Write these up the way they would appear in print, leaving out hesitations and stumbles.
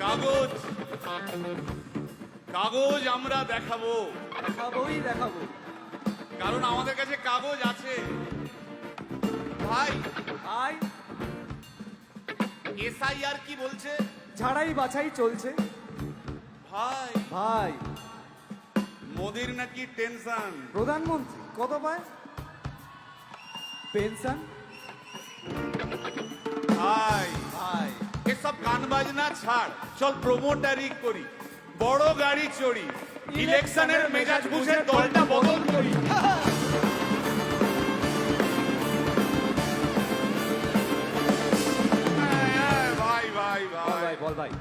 কাগজ কাগজ আমরা দেখাবো, দেখাবো কারণ আমাদের কাছে কাগজ আছে। ভাই ভাই, এসআইআর কি বলছে? ঝাড়াই বাছাই চলছে। ভাই ভাই, মোদির নাকি টেনশন। প্রধানমন্ত্রী কত পায় পেনশন? ভাই ভাই, এসব গান বাজনা ছাড়, চল প্রমোটারি করি, বড় গাড়ি চড়ি, ইলেকশনের মেজাজ বুঝে দলটা বদল করি। ভাই ভাই ভাই বল ভাই,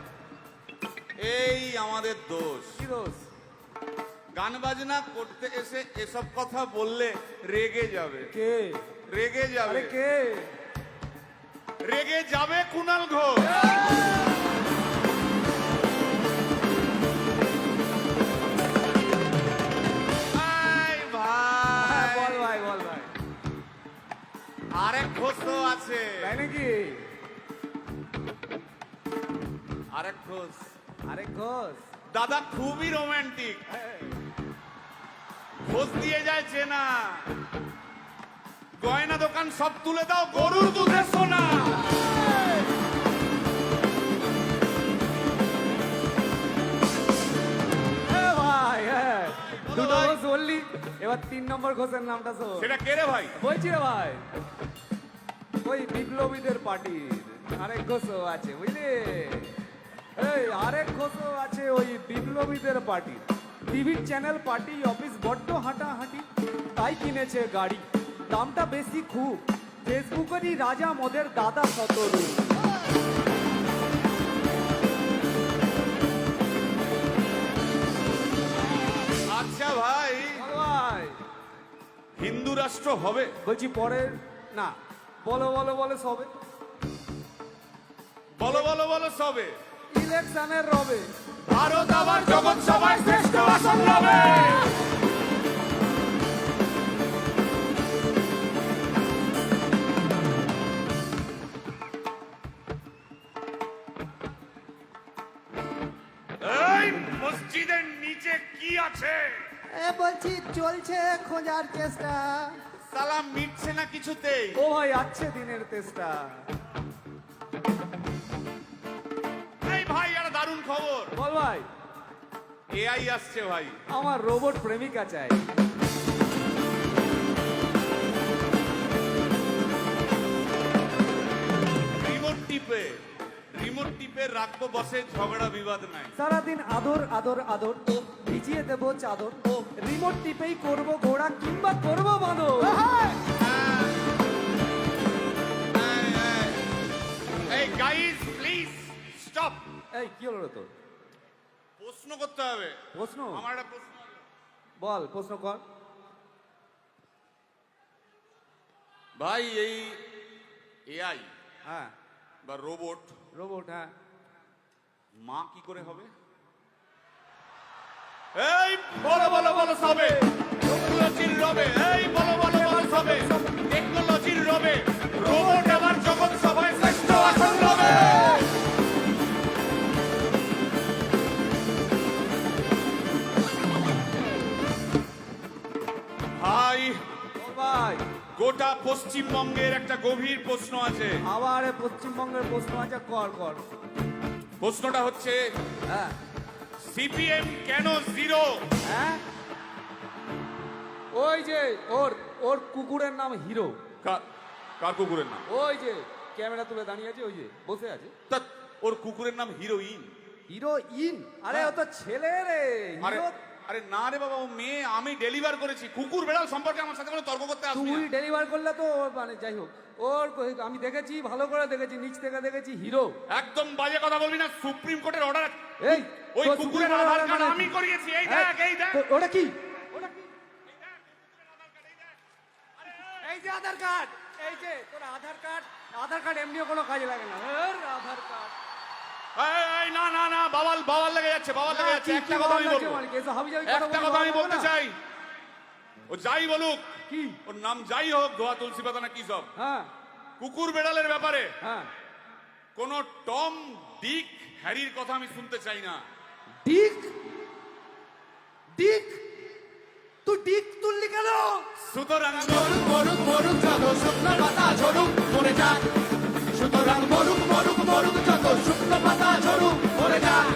এই আমাদের দোষ। কি দোষ? গান বাজনা করতে এসে এসব কথা বললে রেগে যাবে, কে? রেগে যাবে, আরে কে? রেগে যাবে কুণাল ঘোষ। ভাই ভাই বল ভাই, বল ভাই। আরেক ঘোষ তো আছে, তাই নাকি? আরেক ঘোষ। আরে ঘোষ, দাদা খুবই রোমান্টিক, ঘোষ দিয়ে যায় চেনা, গয়না দোকান সব তুলে দাও, গরুর দুধের সোনা। ভাই দুটো ঘোষ বললি, এবার 3 নম্বর ঘোষের নামটা শোন। সেটা কে রে ভাই? বলছি রে ভাই, ওই বিপ্লবীদের পার্টির আরেক ঘোষও আছে, বুঝলি? এই আরেক ঘোষও আছে ওই বিপ্লবীদের পার্টির। টিভির চ্যানেল, পার্টি অফিস বড্ড হাঁটাহাঁটি, তাই কিনেছে গাড়ি, দামটা বেশি খুব, ফেসবুকেরই রাজা মদের দাদা শতরু। আচ্ছা ভাই, ভাই হিন্দু রাষ্ট্র হবে? বলছি পরের না, বলো বলো বলো সবে, বলো বলো বলো সবে, ইলেকশনের রবে ভারত আবার জগৎ সভায় শ্রেষ্ঠ আসন লবে। এই মসজিদের নিচে কি আছে? বলছি চলছে খোঁজার চেষ্টা। সালাম মিটছে না কিছুতেই। ও ভাই, আছে দিনের চেষ্টা। এই ভাই একটা দারুণ খবর, বল ভাই, এআই আসছে ভাই। আমার রোবট প্রেমিকা চাই। রিমোট টিপে রাখবো বসে, ঝগড়া বিবাদ নাই। সারাদিন আদর আদর আদর, ভিজিয়ে দেবো চাদর, রিমোট টিপেই করবো ঘোড়া কিংবা করবো বাঁদর। এই গাইস প্লিজ স্টপ। এই কি হলো রে তোর? প্রশ্ন করতে হবে। প্রশ্ন? আমার একটা প্রশ্ন আছে। বল, প্রশ্ন কর। ভাই এই এআই হ্যাঁ, বা রোবট, রোবট, হ্যাঁ। মা কি করে হবে? এই বলো বলো বলো সবে, টেকনোলজির রবে। এই বলো বলো বলো সবে, টেকনোলজির রবে, রোবট আবার জগৎ সভায় শ্রেষ্ঠ আসন লবে। ভাই বল ভাই, গোটা পশ্চিমবঙ্গের একটা গভীর প্রশ্ন আছে। আবার এ পশ্চিমবঙ্গের প্রশ্ন আছে, কর কর। প্রশ্নটা হচ্ছে, হ্যাঁ সিপিএম কেন জিরো? হ্যাঁ, ওই যে ওর ওর কুকুরের নাম হিরো। কার কুকুরের নাম? ওই যে ক্যামেরা তুলে দাঁড়িয়ে আছে, ওই যে বসে আছে। তা ওর কুকুরের নাম হিরোইন। হিরোইন? আরে ও তো ছেলে রে। আরে হিরো? আরে না রে বাবা, ও মেয়ে। আমি ডেলিভার করেছি। কুকুর বেড়াল সম্পর্কে আমার সাথে কোনো তর্ক করতে আসবি তুই না। ডেলিভার করলে তো মানে যাই হোক, ওর আমি দেখেছি, ভালো করে দেখেছি, নিচ থেকে দেখেছি, হিরো। একদম বাজে কথা বলবি না, সুপ্রিম কোর্টের অর্ডার। এই ওই তোর কুকুরের সুপ্রিম আধার কোর্টের কার্ড মানে আমি কি? করিয়েছি। এই হ্যাঁ, দেখ, এই দেখ। ওটা কি? এই যে আধার কার্ড, এই যে তোর আধার কার্ড। আধার কার্ড এমনিও কোনো কাজে লাগে না। আধার কার্ড। এই না না না, বাবাল বাবাল লেগে যাচ্ছে, বাবাল লেগে যাচ্ছে। একটা কথা আমি বলবো, একটা কথা আমি বলতে চাই। ও যাই বলুক, কি ওর নাম যাই হোক, ধোয়া তুলসী পাতা না কি সব, হ্যাঁ কুকুর বেড়ালের ব্যাপারে হ্যাঁ কোন টম ডিক হ্যারির কথা আমি শুনতে চাই না। ডিক ডিক তুই ডিক তুললি কেন? সুতরাং মরুক মরুক মরুক যত শুকনো পাতা ঝরুক মরে যাক, সুতরাং মরুক মরুক মরুক যত শুকনো পাতা ঝরুক মরে যাক।